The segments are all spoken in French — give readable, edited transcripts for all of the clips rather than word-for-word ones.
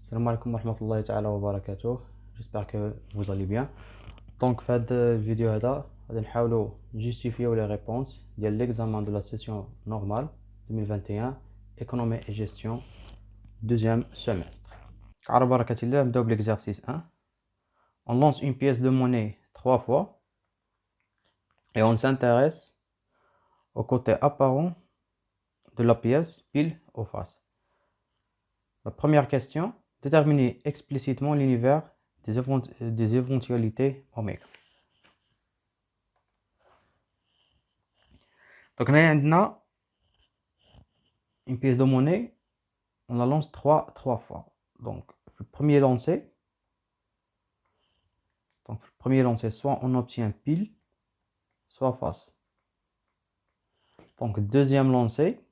Salam alaikum wa rahmatullahi ta'ala wa barakatuh. J'espère que vous allez bien. Donc, في هذه الفيديو هذا غادي نحاولوا نجيستيفيو les réponses ديال l'examen de la session normale 2021 économie et gestion deuxième semestre. على بركة الله نبداو l'exercice 1. On lance une pièce de monnaie 3 fois et on s'intéresse au côté apparent de la pièce pile ou face. La première question, déterminer explicitement l'univers des éventualités oméga. Donc, on a une pièce de monnaie, on la lance trois fois. Donc, le premier lancé, soit on obtient pile, soit face. Donc, deuxième lancé,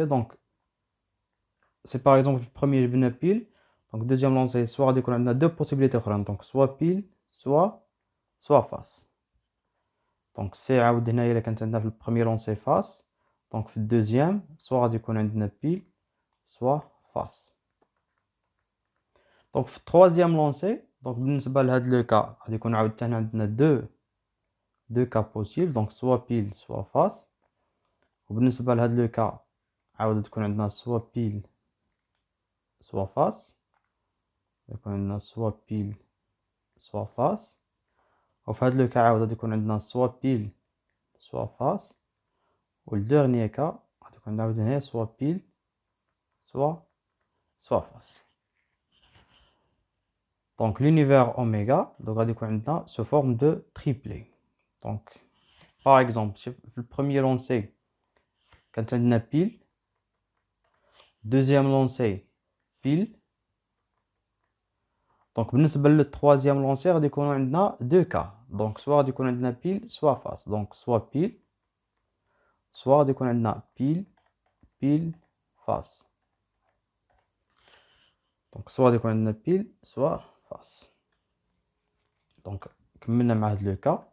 donc c'est par exemple le premier je viens pile, donc deuxième lancé, soit on a deux possibilités, donc soit pile, soit face. Donc c'est le premier lancé face, donc le deuxième, soit on a pile, soit face. Donc le troisième lancé, donc le cas, on a deux cas possibles, donc soit pile, soit face. وبالنسبة لهذا لو كا عاود تكون عندنا سوا بيل سوا فاس، يكون عندنا سوا بيل سوا فاس. وفي هذا لو كا عاود يكون عندنا سوا بيل سوا فاس، والديرنيي كا غادي يكون عاود هنا سوا بيل سوا فاس. دونك l'univers oméga donc غادي يكون عندنا sous forme de triplé. Donc par exemple في le premier lancé كانت عندنا بيل، deuxième lancé pile. Donc بالنسبة للتروازيام لونسي غادي يكونوا عندنا دو كا، دونك سوا غادي يكون عندنا بيل سوا فاس. دونك سوا بيل، سوا غادي يكون عندنا بيل فاس. دونك سوا غادي يكون عندنا بيل سوا فاس. دونك كملنا مع هاد لو كا.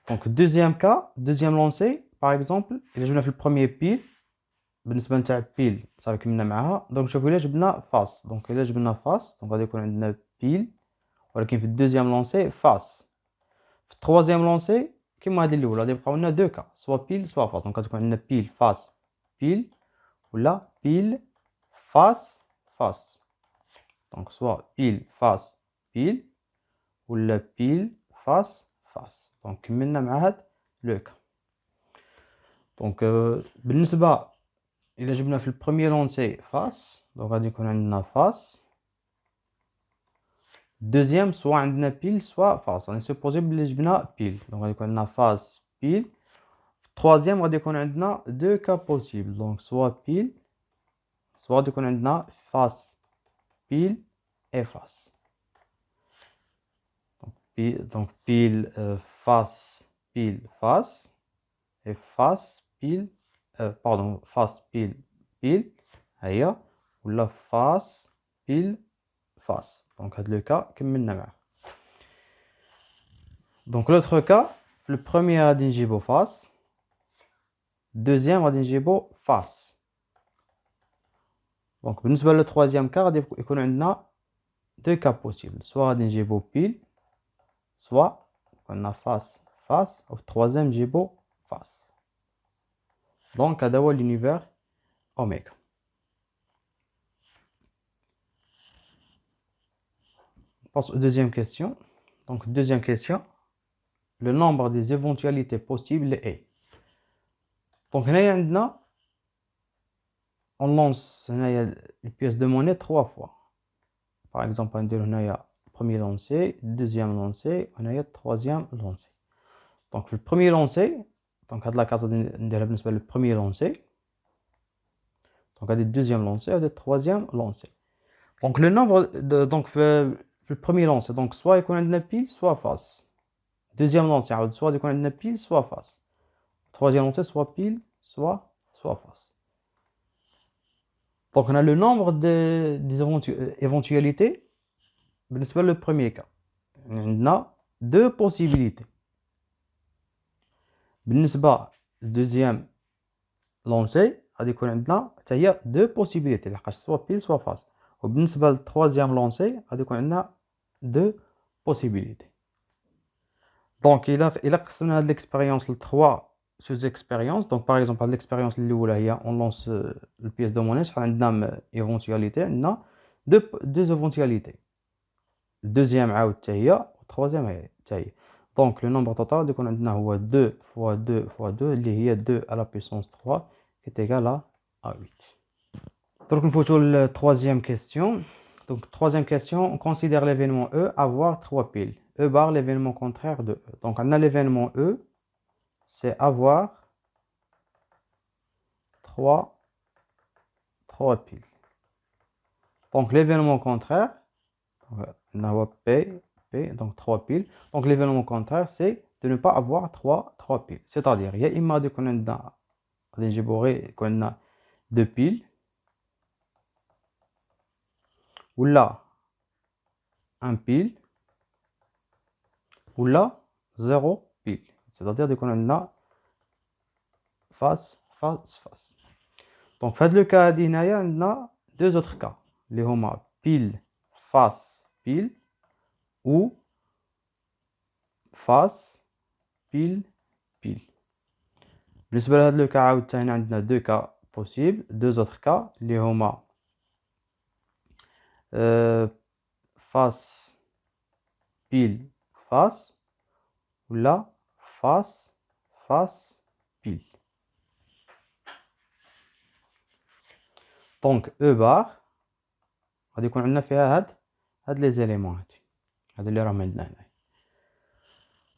دونك دوزيام كا، دوزيام لونسي باغ اكزومبل الا جبنا في البروميير بيل، بالنسبه نتاع بيل صافي كملنا معاها. دونك شوفوا الا جبنا فاس، دونك الا جبنا فاس دونك غادي يكون عندنا بيل، ولكن في الدوزيام لونسي فاس. في التروازيام لونسي كيما هادي الاولى غادي يبقاو لنا دو كا، سوا بيل سوا فاس. دونك غادي يكون عندنا بيل فاس بيل، ولا بيل فاس فاس. دونك سوا بيل فاس بيل، ولا بيل فاس فاس. دونك كملنا مع هاد لو كا. دونك بالنسبه إلا جبنا في البروميير لونسي فاس، دونك غادي يكون عندنا فاس. دوزيام سوا عندنا بيل سوا فاس، راني سوبوزي بلي جبنا بيل، دونك غادي يكون عندنا فاس بيل. التروازيام غادي يكون عندنا دو كا بوسيبل، دونك سوا بيل، سوا غادي يكون عندنا فاس بيل اي فاس. دونك بيل فاس بيل فاس، اي فاس بيل باردون فاس بيل بيل هيا، ولا فاس بيل فاس. دونك هاد لو كا كملنا معاه. دونك لوتر كا في البروميير غادي نجيبو فاس، دوزيام غادي نجيبو فاس. دونك بالنسبه للتروازيام كا غادي يكون عندنا دو كا بوسيبل، سوا غادي نجيبو بيل، سوا عندنا فاس فاس، وفي التروازيام نجيبو فاس. دونك هذا هو l'univers oméga. On passe aux deuxième question. Donc deuxième question, le nombre des éventualités possibles est. Donc هنايا عندنا on lance هنايا les pièces de monnaie 3 fois. Par exemple نديرو هنايا premier lancé, deuxième lancé, هنايا troisième lancé. Donc في le premier lancé، donc هاد لا كاز نديرها بالنسبه لل premier lancé. Donc هادي deuxième lancé، هادي troisième lancé. Donc le nombre de donc في le premier lancé، donc soit يكون عندنا pile soit face. Deuxième lancé عاود soit يكون عندنا pile soit face. Troisième lancé soit pile soit face. Donc on a le nombre des éventualités بالنسبة le premier cas. On a deux possibilités. بالنسبة deuxième lancé غادي يكون عندنا حتى هي دو بوسيبيليتي لحقاش سوا بيل سوا فاس. وبالنسبه للتروازيام لونسي غادي يكون عندنا دو بوسيبيليتي. دونك الا قسمنا هاد ليكسبيريونس ل 3 سوز اكسبيريونس. دونك باغ اكزومبل هاد ليكسبيريونس الاولى هي اون لونس البيس دو موني، شحال عندنا ايفونتواليتي؟ عندنا دو ايفونتواليتي. الدوزيام عاود حتى هي والتروازيام حتى هي. دونك لو نومبر توتال غادي يكون عندنا هو 2 فوا 2 فوا 2 اللي هي 2 على بيسونس 3 qui est égal à 8. Donc, il faut la troisième question. Donc, troisième question, on considère l'événement E avoir 3 piles. E bar l'événement contraire de E. Donc, on a l'événement E, c'est avoir 3 piles. Donc, l'événement contraire, on a P, donc 3 piles. Donc, l'événement contraire, c'est de ne pas avoir 3 piles. C'est-à-dire, il y a imagine qu'on a 2 piles. Ou là, un pile, ou là, 0 pile. C'est-à-dire qu'on a face. Donc, dans le cas il y a deux autres cas. Les hommes pile, face, pile, ou face, pile. Dans le cas où il y a deux cas possibles, deux autres cas. Les hommes face, pile, face, ou là, face, pile. Donc, E bar, غادي يكون عندنا فيها هاد لي زيليمون هاد اللي راهم عندنا هنا.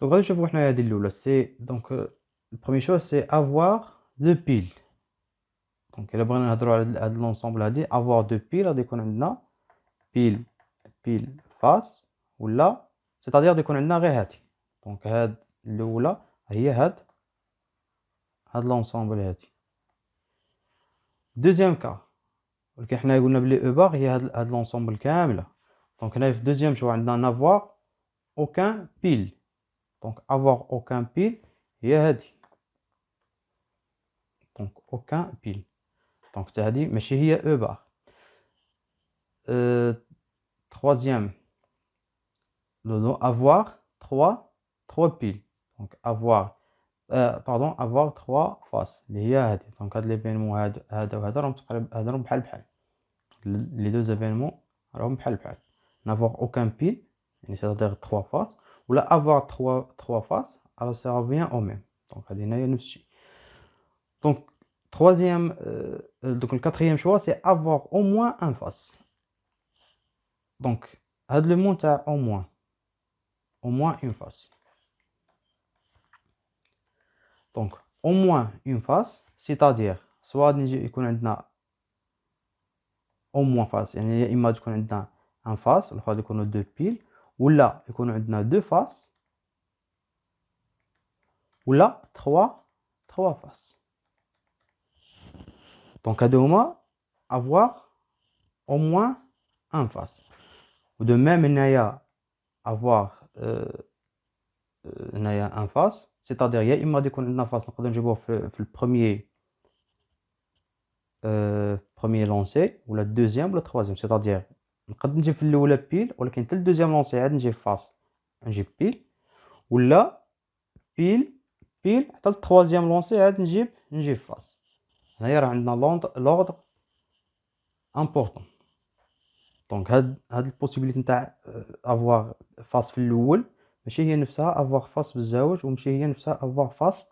دونك غادي نشوفو حنايا هادي الاولى سي دونك البروميير شوز سي افوار دو بيل. دونك الا بغينا نهضرو على هاد لونسومبل هادي افوار دو بيل غادي يكون عندنا بيل فاس ولا سيتادير غادي يكون عندنا غير هادي. دونك هاد الاولى هي هاد لونسومبل هادي. دوزيام كا ولكن حنا قلنا بلي او بار هي هاد لونسومبل كامله. دونك هنا في دوزيام شو عندنا نافوار اوكان بيل. دونك افوار اوكان بيل هي هادي. دونك اوكان بيل. دونك حتى هادي ماشي هي او بار. troisième avoir 3 piles. Donc avoir avoir 3 faces اللي هي هادي. دونك هاد ليفينمون هذا وهذا راهم تقريبا بحال les deux événements راهم بحال n'avoir aucun pile يعني c'est-à-dire 3 faces ولا avoir 3 faces alors ça revient au même. donc هادي هنايا نفس الشيء. donc troisième donc le quatrième choix c'est avoir au moins un face. donc هاد le mot تاع au moins une face. donc au moins une face c'est-à-dire soit نجي يكون عندنا au moins face يعني يا اما تكون عندنا ان فاس الاخر يكونوا دو بيل ولا يكون عندنا دو فاس ولا 3 فاس. دونك هادو هما avoir au moins un face. ودو ميم هنايا avoir هنايا ان فاس سيتادير يا اما يكون عندنا فاس نقدروا نجيبوه في البروميير premier lancé ولا الدوزيام ولا التروازيام. سيتادير نقدر نجيب في الاولى بيل ولكن حتى الدوزيام لونسي عاد نجيب فاس نجيب بيل ولا بيل حتى التروازيام لونسي عاد نجيب فاس. هنايا راه عندنا لوردر امبورطون. دونك هاد البوسيبيليتي نتاع افوار فاس في الاول ماشي هي نفسها افوار فاس بالزواج وماشي هي نفسها افوار فاس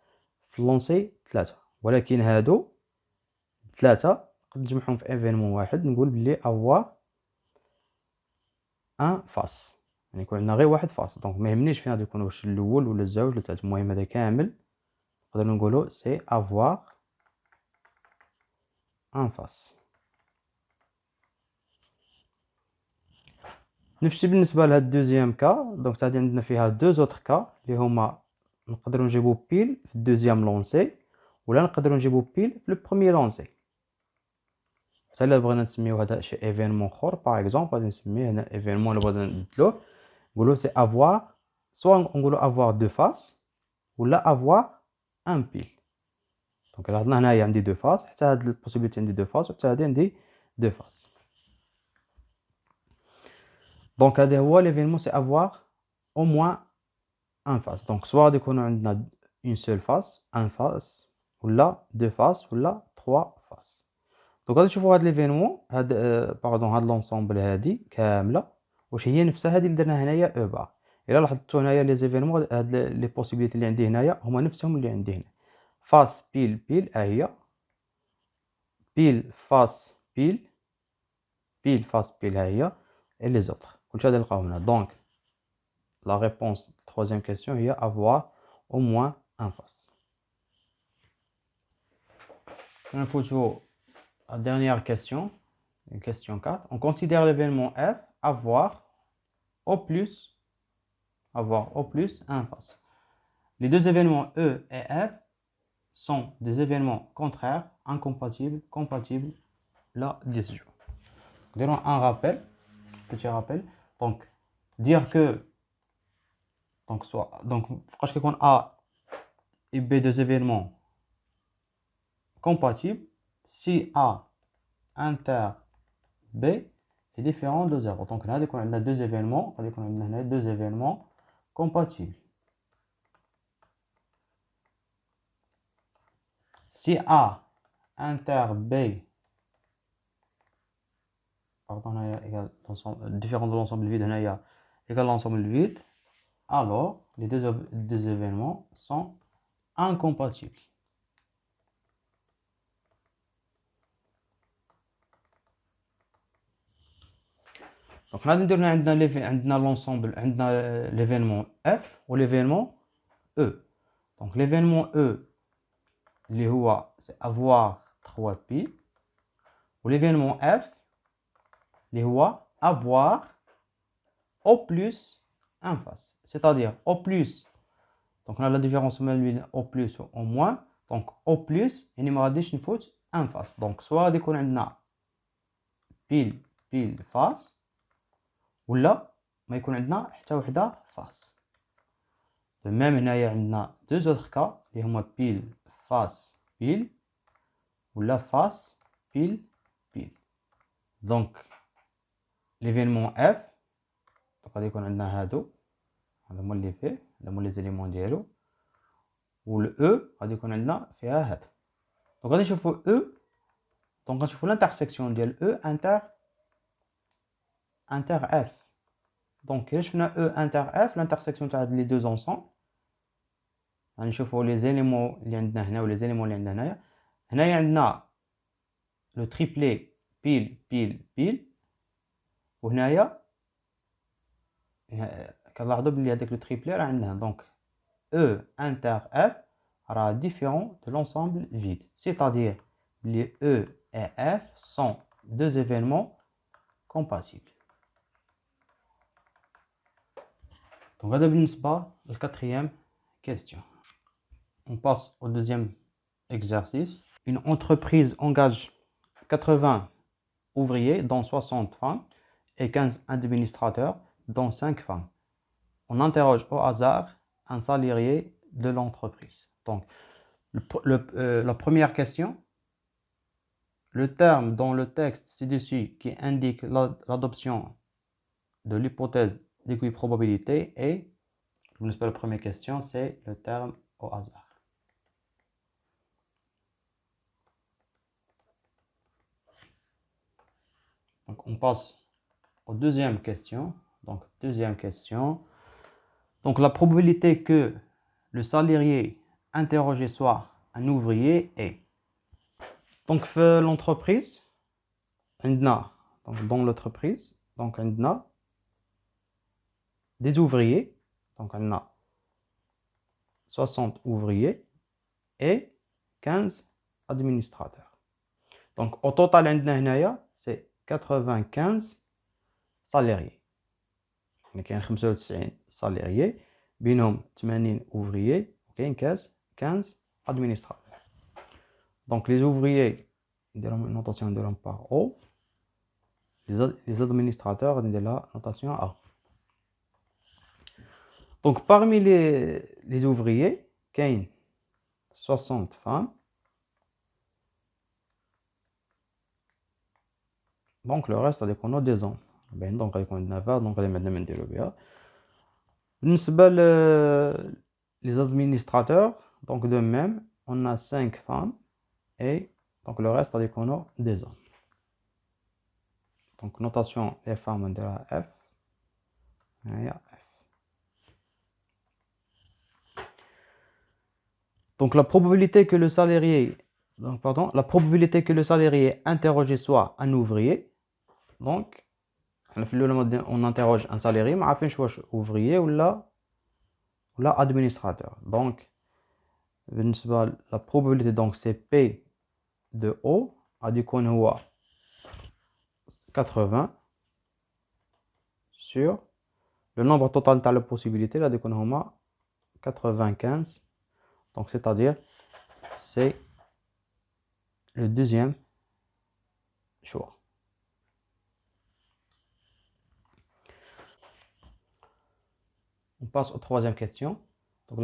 في اللونسي 3 ولكن هادو 3 نقدر نجمعهم في ايفينمون واحد نقول بلي افوار ان فاس يعني يكون عندنا غير واحد فاس. دونك ما يهمنيش فين غادي يكون واش الاول ولا الزوج ولا الثالث المهم هذا كامل نقدر نقولوا سي افوار ان فاس. نفس الشيء بالنسبه لهاد الدوزيام كا. دونك غادي عندنا فيها دو زوتر كا اللي هما نقدروا نجيبوا بيل في الدوزيام لونسي ولا نقدروا نجيبوا بيل في لو بروميير لونسي. حتى الا بغينا نسميو هذا شي ايفينمون اخر باغ اكزومبل غادي نسميه هنا ايفينمون اللي بغينا نبدلوه نقولوا سي افوار سوا نقولوا افوار دو فاس ولا افوار ان بيل. دونك لاحظنا هنايا عندي دو فاس، حتى هاد البوسيبيليتي عندي دو فاس، وحتى هادي عندي دو فاس. دونك هذا هو ليفينمون، سي افواغ او موان ان فاس. دونك سوا غادي يكونوا عندنا اون سول فاس، ان فاس، ولا دو فاس، ولا تخوا فاس. دونك غادي تشوفوا هاد ليفينمون، هاد باردون، هاد لونسومبل هادي كامله واش هي نفسها هادي اللي درنا هنايا او با. الا لاحظتوا هنايا لي زيفينمون، هاد لي بوسيبيليتي اللي عندي هنايا هما نفسهم اللي عندي هنا. فاس بيل بيل ها هي، بيل فاس بيل، بيل فاس بيل ها هي، اي لي زوطر كلشي غادي نلقاو هنا. دونك لا ريبونس troisième question هي avoir au moins un face. On faut la dernière question, question 4. On considère l'événement F avoir au plus un face. Les deux événements E et F sont des événements contraires, incompatibles, compatibles, la disjoint. Donnons un rappel, petit rappel. Donc, dire que donc quand on A et B deux événements compatibles si A inter B est différent de 0. Donc là, on a deux événements compatibles. Si A inter B égale différent de l'ensemble vide, égale l'ensemble vide, alors les deux événements sont incompatibles. Donc là, on a l'ensemble, on a l'événement F ou l'événement E. Donc l'événement E, c'est avoir 3 pi. Ou l'événement F, avoir au plus un face. C'est-à-dire au plus. Donc on a la différence entre au plus ou au moins. Donc au plus, il me reste une faute un face. Donc soit dès qu'on a pile face, ولا ما يكون عندنا حتى وحده فاس. de même هنايا عندنا deux autres cas اللي هما pile face pile ولا face pile pile. donc l'événement F غادي يكون عندنا هادو هما اللي فيه، هما لي زيليمون ديالو، و ال غادي يكون عندنا فيها هاد. دونك غادي نشوفوا دونك غنشوفوا l'intersection ديال inter F. Donc, je fais inter F, l'intersection de les deux ensemble. On voit les éléments qui sont ou les éléments qui sont là. On a le triplet pile, pile, pile. Et on a le triplet. Donc, E inter F sera différent de l'ensemble vide. C'est-à-dire, les E et F sont deux événements compatibles. Donc, on va la quatrième question. On passe au deuxième exercice. Une entreprise engage 80 ouvriers, dont 60 femmes, et 15 administrateurs, dont 5 femmes. On interroge au hasard un salarié de l'entreprise. Donc, la première question, le terme dans le texte ci-dessus qui indique l'adoption de l'hypothèse d'équiprobabilité et, la première question, c'est le terme au hasard. Donc, on passe aux deuxième question. Donc, deuxième question. Donc, la probabilité que le salarié interrogé soit un ouvrier est. Donc, l'entreprise, dans l'entreprise, donc, on a des ouvriers. Donc, on a 60 ouvriers et 15 administrateurs. Donc, au total, c'est 95 salariés. Il y a 95 salariés, binôme 80 ouvriers, 15 administrateurs. Donc, les ouvriers, ils ont une notation de par O. Les administrateurs, ils ont la notation A. Donc, parmi les ouvriers, il y a 60 femmes Donc le reste غادي يكونوا des hommes. Ben donc غادي يكون عندنا 20 donc غادي عندنا نديرو بها. بالنسبة les administrateurs, donc de même, on a 5 femmes et donc le reste غادي يكونوا des hommes. Donc notation les femmes on dira F. Et F. Donc la probabilité que le salarié la probabilité que le salarié interrogé soit un ouvrier. Donc on interroge un salarié, mais on choix ouvrier ou là administrateur. Donc la probabilité donc c'est P de O a dit qu'on voit 80 sur le nombre total de la possibilité là dit qu'on voit 95. Donc c'est-à-dire c'est le deuxième choix. On passe aux troisième question. Donc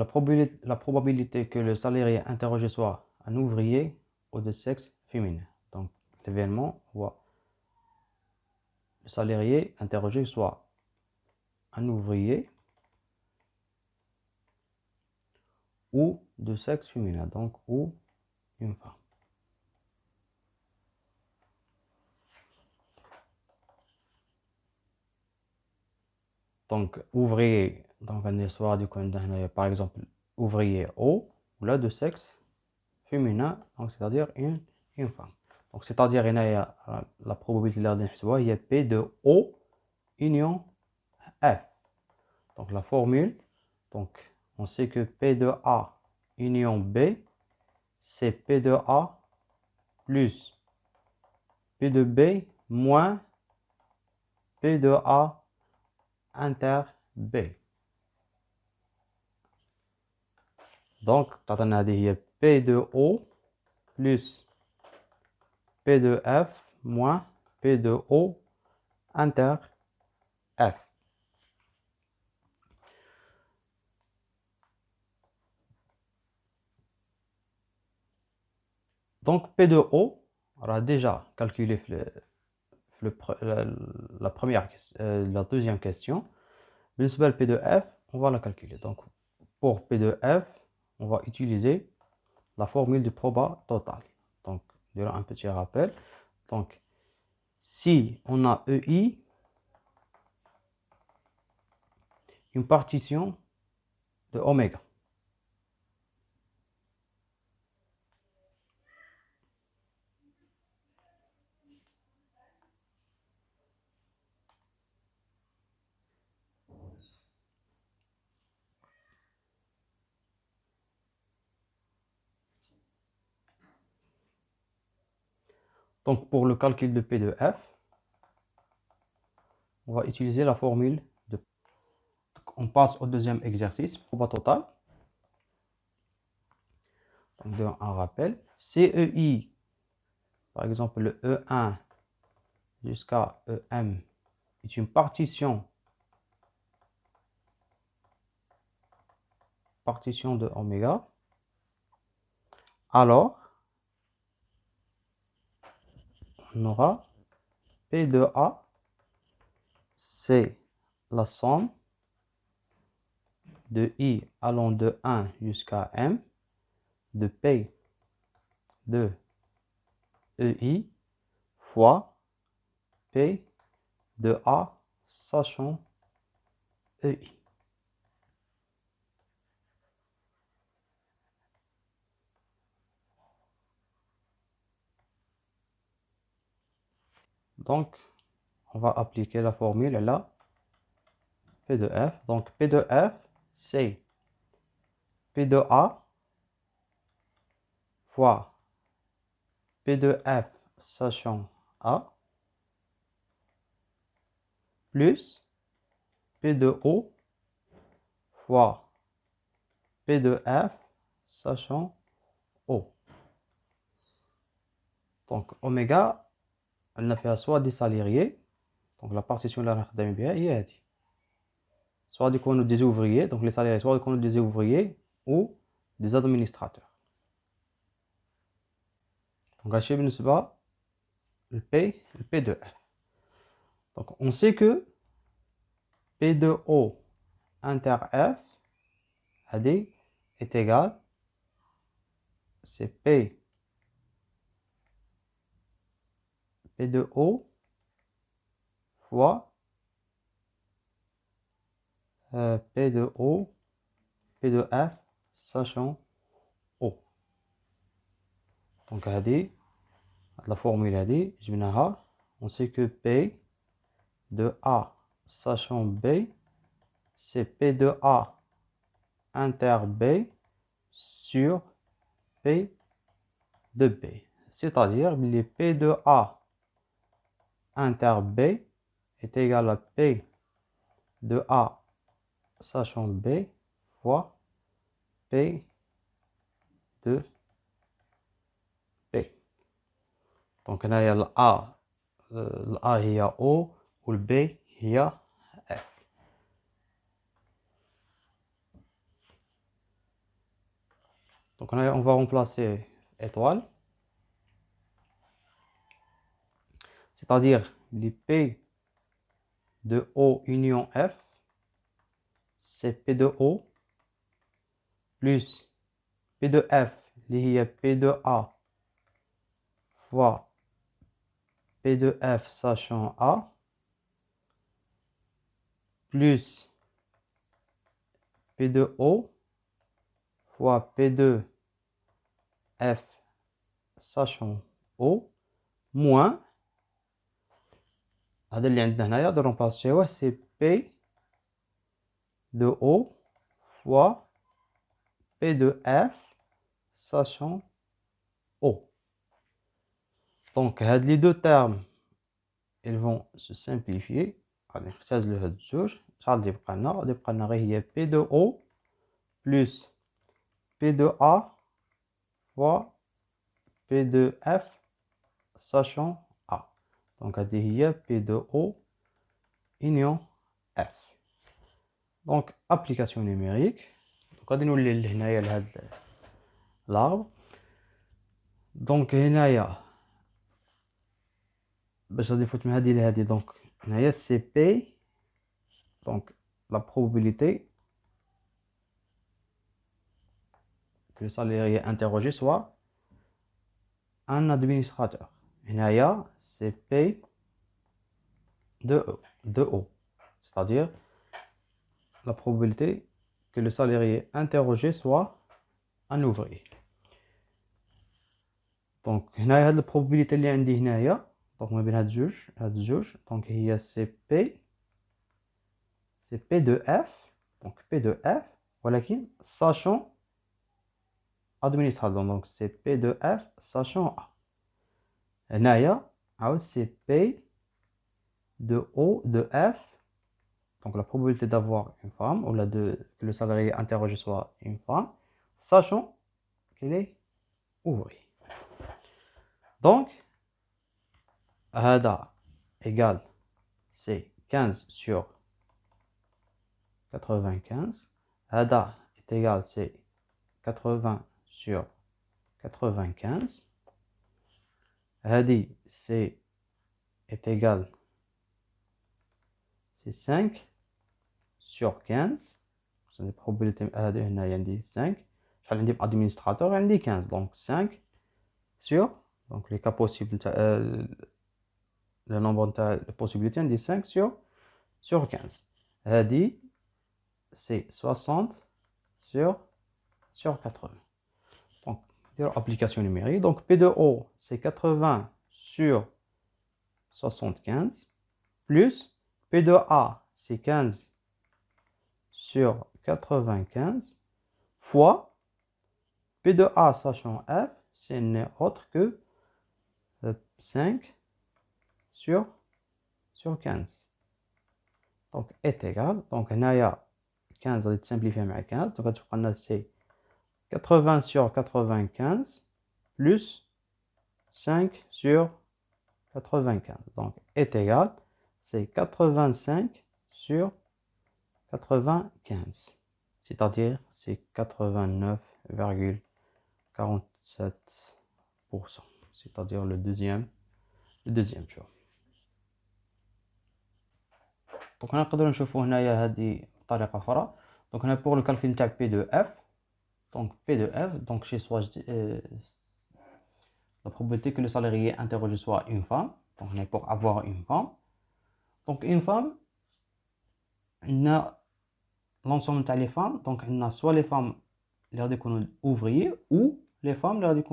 la probabilité que le salarié interrogé soit un ouvrier ou de sexe féminin. Donc l'événement voit le salarié interrogé soit un ouvrier ou de sexe féminin, donc ou une femme. Donc ouvrier, donc on est soit du par exemple ouvrier O ou là de sexe féminin, donc c'est-à-dire une femme. Donc c'est-à-dire la probabilité de il y a P de O union F. Donc la formule, donc on sait que P de A union B, c'est P de A plus P de B moins P de A inter B. Donc, on a dit P de O plus P de F moins P de O inter F. Donc, P de O, on a déjà calculé la deuxième question. Le P de F, on va la calculer. Donc, pour P de F, on va utiliser la formule du proba total. Donc, il y aura un petit rappel. Donc, si on a EI, une partition de oméga. Donc, pour le calcul de P de F, on va utiliser la formule de... Donc, on passe au deuxième exercice, proba total. Donc, un rappel. CEI, par exemple, le E1 jusqu'à EM est une partition de oméga. Alors, on aura P de A, c'est la somme de I allant de 1 jusqu'à M de P de EI fois P de A sachant EI. Donc, on va appliquer la formule là. P de F. Donc, P de F, c'est P de A fois P de F sachant A plus P de O fois P de F sachant O. Donc, oméga, on a fait soit des salariés, donc la partition là, on a bien, et soit des ouvriers, donc les salariés, soit des ouvriers ou des administrateurs. Donc, le P de F. Donc, on sait que P de O inter F AD est égal, c'est P de O fois P de O, P de F, sachant O. Donc, la formule هذه جبناها. On sait que P de A, sachant B, c'est P de A inter B sur P de B. C'est-à-dire que P de A inter B est égal à P de A sachant B fois P de B. Donc, هنا هي ال A هي O وال B هي F. Donc, on va remplacer étoile. C'est-à-dire les P de O union F, c'est P de O plus P de F, qui est P de A fois P de F sachant A, plus P de O fois P de F sachant O, moins, هذا اللي عندنا هنايا de remplacer c'est P de O fois P de F sachant O. Donc, les deux termes, ils vont se simplifier. غادي نختزلو هاد الجوج. شحال غادي يبقى لنا؟ غادي يبقى لنا غير هي P de O plus P de A fois P de F sachant A. Donc, هادي هي P de O union F. Donc, application numérique. Donc, غادي نولي لهنايا لهاد l'arbre. Donc, هنايا باش غادي نفوت من هادي لهادي. Donc, هنايا c'est P. Donc, la probabilité que le salarié interrogé soit un administrateur. هنايا c'est P de O. C'est-à-dire la probabilité que le salarié interrogé soit un ouvrier. Donc, هنايا هاد البروبابيليتي اللي عندي هنايا. Donc, ما بين هاد الجوج. Donc, هي c'est P de F. Donc, P de F. ولكن sachant administrateur. Donc, c'est P de F sachant A. هنايا عاود c'est P de O de F. Donc, la probabilité d'avoir une femme, ou que le salarié interrogé soit une femme, sachant qu'il est ouvrier. Donc, هذا égale, c'est 15 sur 95. هذا est égal, c'est 80 sur 95. هذه est égal, c'est 5 sur 15. C'est la probabilité هذه هنا عندي 5. شحال عندي administrateur عندي 15. Donc 5 sur, donc les cas possibles, le nombre de possibilités عندي 5 sur 15. هذه c'est 60 sur 80. Donc, application numérique. Donc, P de O, c'est 80 sur 75, plus P de A, c'est 15 sur 95, fois P de A sachant F, c'est n'est autre que 5 sur 15. Donc, est égal. Donc, il y a 15, on va simplifier avec 15. Donc, on a c'est 80 sur 95 plus 5 sur 95. Donc, est égal, c'est 85 sur 95. C'est-à-dire, c'est 89,47%. C'est-à-dire le deuxième jour. دونك نقدروا نشوفوا هنايا هذه بطريقه اخرى. دونك هنا pour le calcul تاع P de F. Donc P de F, donc chez soi, la probabilité que le salarié interrogé soit une femme. Donc on est pour avoir une femme. Donc une femme, on a l'ensemble des femmes. Donc on a soit les femmes les ouvriers ou les femmes les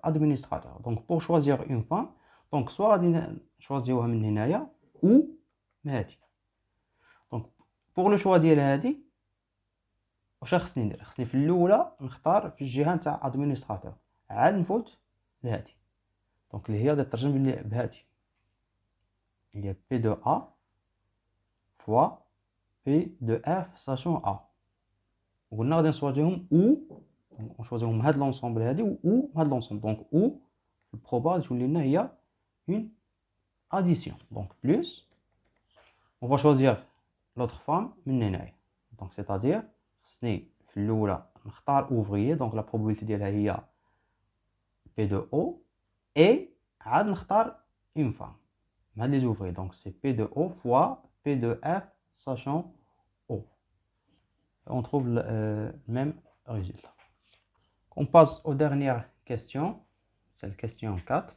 administrateurs. Donc pour choisir une femme, donc soit choisir من هنايا ou هذه. Donc pour le choix ديال هذه واش خصني ندير؟ خصني في الاولى نختار في الجهه نتاع ادمينستراتور، عاد نفوت لهذه. دونك اللي هي تترجم بهذه اللي هي بي دو ا فوا بي دو اف ساشون ا. وقلنا غادي نشوازيهم او نشوازيهم هاد لونسومبل هادي او هاد لونسومبل. دونك او في البروبا تولي لنا هي اون اديسيون. دونك بلوس on va choisir l'autre femme من هنايا. دونك سيتادير خصني في الاولى نختار اوفريي. دونك لا بروبابيلتي ديالها هي بي دو او اي عاد نختار اون فام مع لي اوفري. دونك سي بي دو او فوا بي دو اف ساشون او. On trouve le même résultat. On passe aux dernières questions. C'est la question 4.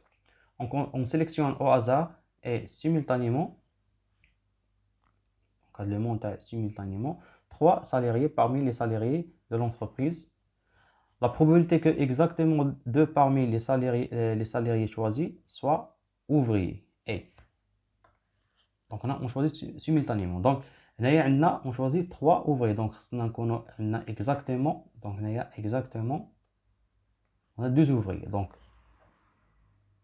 On sélectionne au hasard et simultanément, le montage simultanément, 3 salariés parmi les salariés de l'entreprise. La probabilité que exactement 2 parmi les salariés choisis soient ouvriers est. Donc on choisit simultanément. Donc on choisit 3 ouvriers. Donc on a exactement, on a 2 ouvriers. Donc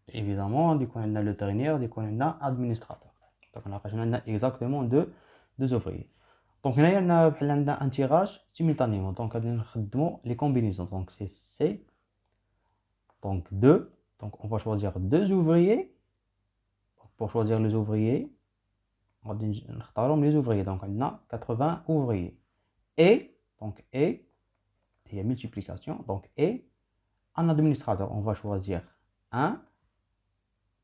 évidemment, on a le dernier, on a administrateur. Donc on a exactement 2 ouvriers. Donc on a un tirage simultanément. Donc on a les combinaisons. Donc c'est C. Donc 2. Donc on va choisir 2 ouvriers. Donc, pour choisir les ouvriers, on va les ouvriers. Donc on a 80 ouvriers. Et donc et il y a multiplication. Donc et un administrateur. On va choisir un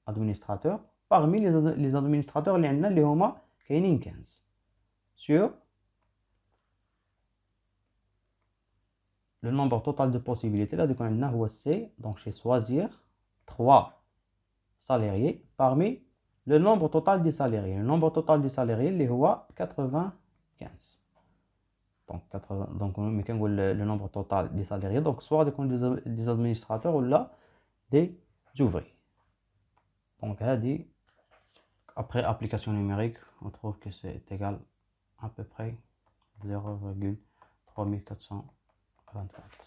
administrateur parmi les administrateurs les homa كاينين 15 sur le nombre total de possibilités. Là, on a C. Donc, je vais choisir 3 salariés parmi le nombre total des salariés. Le nombre total des salariés, les 95. Donc, 80, donc on met le nombre total des salariés. Donc, soit des administrateurs ou là, des ouvriers. Donc, après application numérique, on trouve que c'est égal à peu près 0,3424.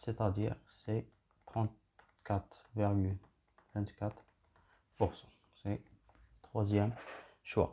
C'est-à-dire c'est 34,24%. C'est le troisième choix.